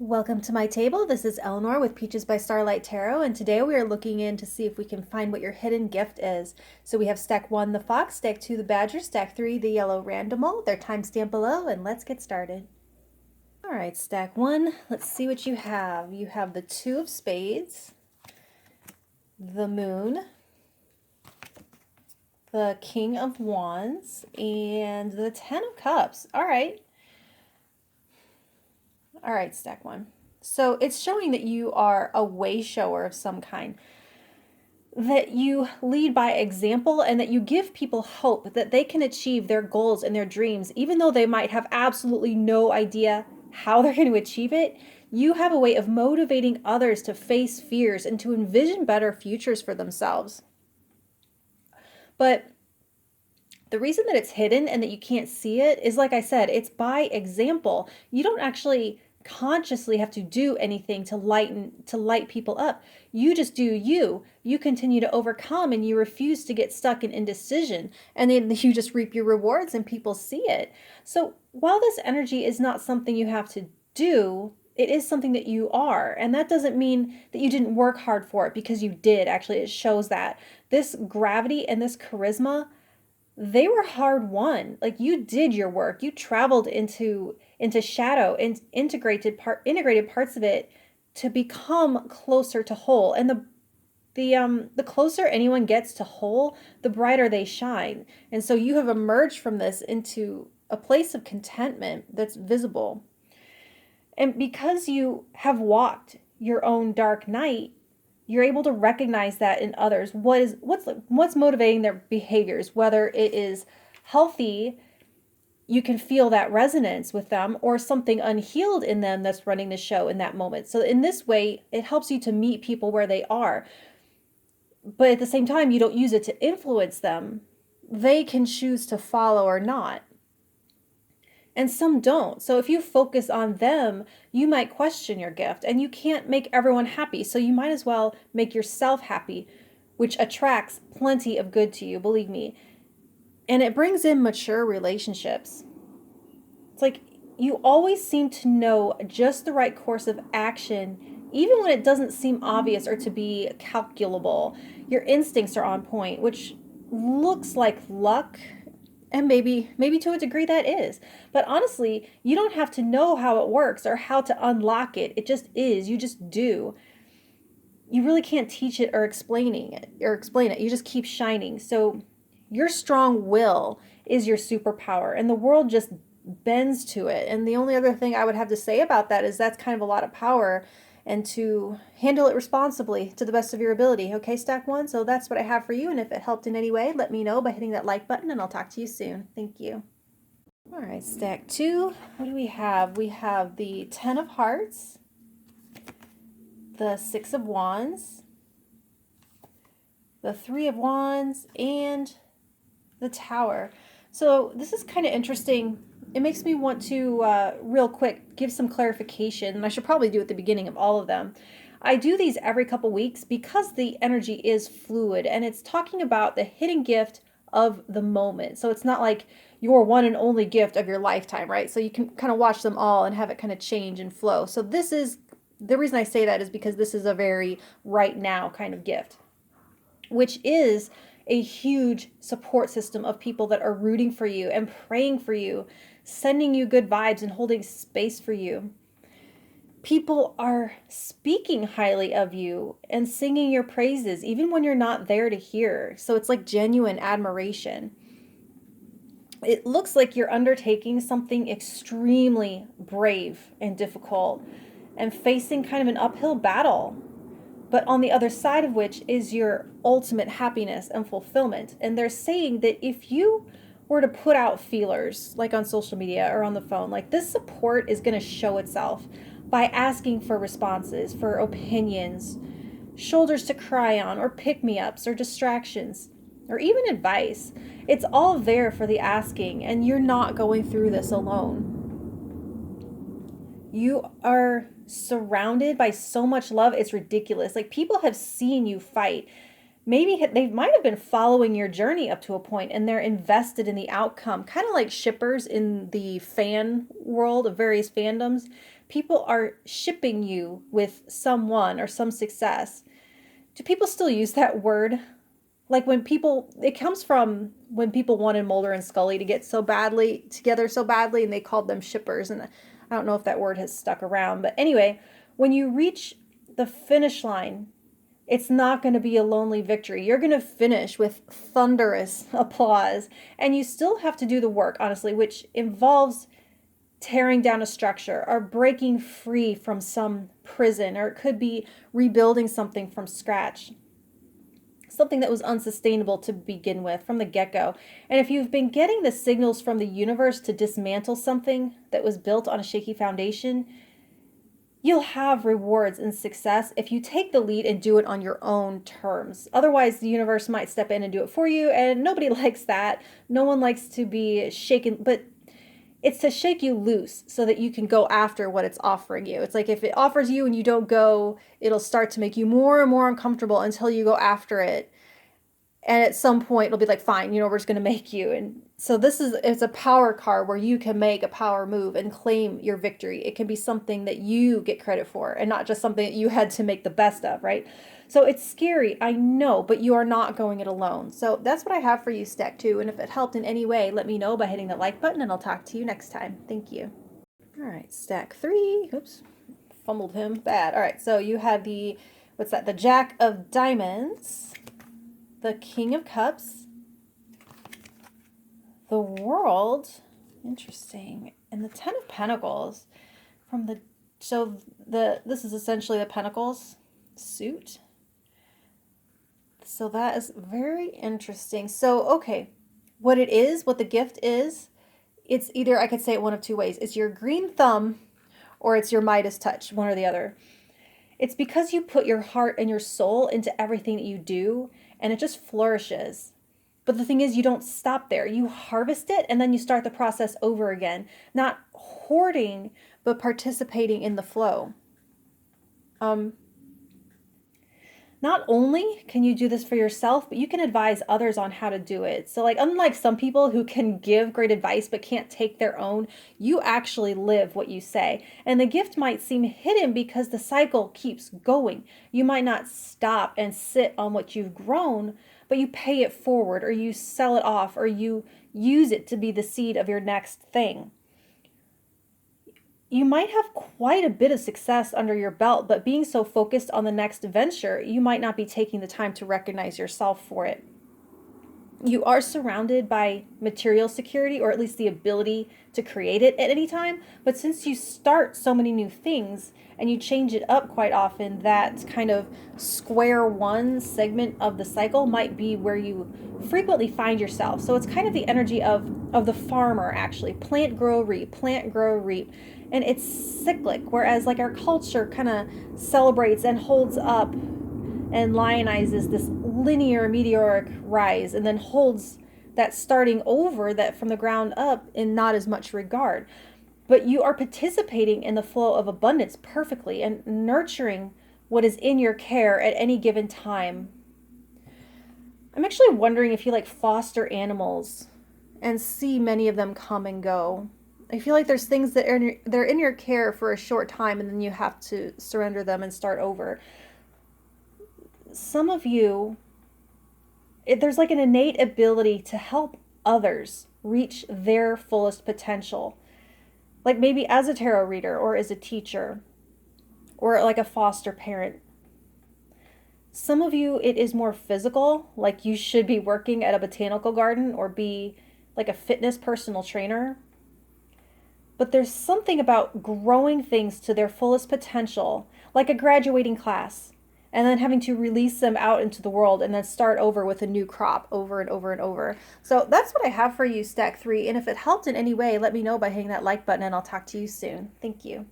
Welcome to my table. This is Eleanor with Peaches by Starlight Tarot, and today we are looking in to see if we can find what your hidden gift is. So we have stack 1, the fox, stack 2, the badger, stack 3, the yellow randomal. Their timestamp below, and let's get started. All right, stack 1, let's see what you have. You have the 2 of spades, the moon, the king of wands, and the 10 of cups. All right, stack 1. So it's showing that you are a way shower of some kind, that you lead by example, and that you give people hope that they can achieve their goals and their dreams, even though they might have absolutely no idea how they're going to achieve it. You have a way of motivating others to face fears and to envision better futures for themselves. But the reason that it's hidden and that you can't see it is, like I said, it's by example. You don't actually consciously have to do anything to light people up. You just do you. You continue to overcome, and you refuse to get stuck in indecision, and then you just reap your rewards and people see it. So while this energy is not something you have to do, it is something that you are, and that doesn't mean that you didn't work hard for it, because you did. Actually, it shows that this gravity and this charisma, they were hard won. Like, you did your work. You traveled into shadow and integrated parts of it to become closer to whole. And the closer anyone gets to whole, the brighter they shine. And so you have emerged from this into a place of contentment that's visible. And because you have walked your own dark night, you're able to recognize that in others. What's motivating their behaviors, whether it is healthy, you can feel that resonance with them, or something unhealed in them that's running the show in that moment. So in this way, it helps you to meet people where they are. But at the same time, you don't use it to influence them. They can choose to follow or not. And some don't. So if you focus on them, you might question your gift, and you can't make everyone happy. So you might as well make yourself happy, which attracts plenty of good to you, believe me. And it brings in mature relationships. It's like you always seem to know just the right course of action, even when it doesn't seem obvious or to be calculable. Your instincts are on point, which looks like luck. And maybe to a degree that is. But honestly, you don't have to know how it works or how to unlock it. It just is. You just do. You really can't teach it or explain it. You just keep shining. So your strong will is your superpower, and the world just bends to it. And the only other thing I would have to say about that is that's kind of a lot of power, and to handle it responsibly to the best of your ability. Okay, stack 1, so that's what I have for you, and if it helped in any way, let me know by hitting that like button, and I'll talk to you soon. Thank you. All right, stack 2, what do we have? We have the 10 of hearts, the 6 of wands, the 3 of wands, and the tower. So this is kind of interesting. It makes me want to, real quick, give some clarification, and I should probably do it at the beginning of all of them. I do these every couple weeks because the energy is fluid, and it's talking about the hidden gift of the moment. So it's not like your one and only gift of your lifetime, right? So you can kind of watch them all and have it kind of change and flow. So this is, the reason I say that is because this is a very right now kind of gift, which is a huge support system of people that are rooting for you and praying for you, sending you good vibes and holding space for you. People are speaking highly of you and singing your praises, even when you're not there to hear. So it's like genuine admiration. It looks like you're undertaking something extremely brave and difficult, and facing kind of an uphill battle, but on the other side of which is your ultimate happiness and fulfillment. And they're saying that if you were to put out feelers, like on social media or on the phone, like, this support is going to show itself by asking for responses, for opinions, shoulders to cry on, or pick-me-ups, or distractions, or even advice. It's all there for the asking, and you're not going through this alone. You are surrounded by so much love, it's ridiculous. Like, people have seen you fight. Maybe they might have been following your journey up to a point, and they're invested in the outcome, kind of like shippers in the fan world of various fandoms. people are shipping you with someone or some success. Do people still use that word? Like when people, it comes from when people wanted Mulder and Scully to get so badly together so badly, and they called them shippers. And I don't know if that word has stuck around, but anyway, when you reach the finish line, it's not going to be a lonely victory. You're going to finish with thunderous applause, and you still have to do the work, honestly, which involves tearing down a structure or breaking free from some prison, or it could be rebuilding something from scratch, something that was unsustainable to begin with from the get-go. And if you've been getting the signals from the universe to dismantle something that was built on a shaky foundation, you'll have rewards and success if you take the lead and do it on your own terms. Otherwise, the universe might step in and do it for you, and nobody likes that. No one likes to be shaken, but it's to shake you loose so that you can go after what it's offering you. It's like if it offers you and you don't go, it'll start to make you more and more uncomfortable until you go after it. And at some point, it'll be like, fine, we're just going to make you. And so it's a power card where you can make a power move and claim your victory. It can be something that you get credit for and not just something that you had to make the best of, right? So it's scary, I know, but you are not going it alone. So that's what I have for you, Stack 2. And if it helped in any way, let me know by hitting the like button, and I'll talk to you next time. Thank you. All right, Stack 3. Oops, fumbled him. Bad. All right, so you have the Jack of Diamonds, the King of Cups, the World, interesting, and the Ten of Pentacles. This is essentially the Pentacles suit. So that is very interesting. So, okay, what the gift is, it's either, I could say it one of two ways. It's your green thumb or it's your Midas touch, one or the other. It's because you put your heart and your soul into everything that you do, and it just flourishes. But the thing is, you don't stop there. You harvest it, and then you start the process over again. Not hoarding, but participating in the flow. Not only can you do this for yourself, but you can advise others on how to do it. So like, unlike some people who can give great advice but can't take their own, you actually live what you say. And the gift might seem hidden because the cycle keeps going. You might not stop and sit on what you've grown, but you pay it forward, or you sell it off, or you use it to be the seed of your next thing. You might have quite a bit of success under your belt, but being so focused on the next venture, you might not be taking the time to recognize yourself for it. You are surrounded by material security, or at least the ability to create it at any time. But since you start so many new things and you change it up quite often, that kind of square one segment of the cycle might be where you frequently find yourself. So it's kind of the energy of the farmer, actually. Plant, grow, reap, plant, grow, reap. And it's cyclic, whereas like our culture kind of celebrates and holds up and lionizes this linear meteoric rise, and then holds that starting over that from the ground up in not as much regard. But you are participating in the flow of abundance perfectly and nurturing what is in your care at any given time. I'm actually wondering if you like foster animals and see many of them come and go. I feel like there's things that they're in your care for a short time, and then you have to surrender them and start over. Some of you, there's like an innate ability to help others reach their fullest potential. Like maybe as a tarot reader, or as a teacher, or like a foster parent. Some of you, it is more physical, like you should be working at a botanical garden or be like a fitness personal trainer. But there's something about growing things to their fullest potential, like a graduating class, and then having to release them out into the world and then start over with a new crop over and over and over. So that's what I have for you, Stack 3. And if it helped in any way, let me know by hitting that like button, and I'll talk to you soon. Thank you.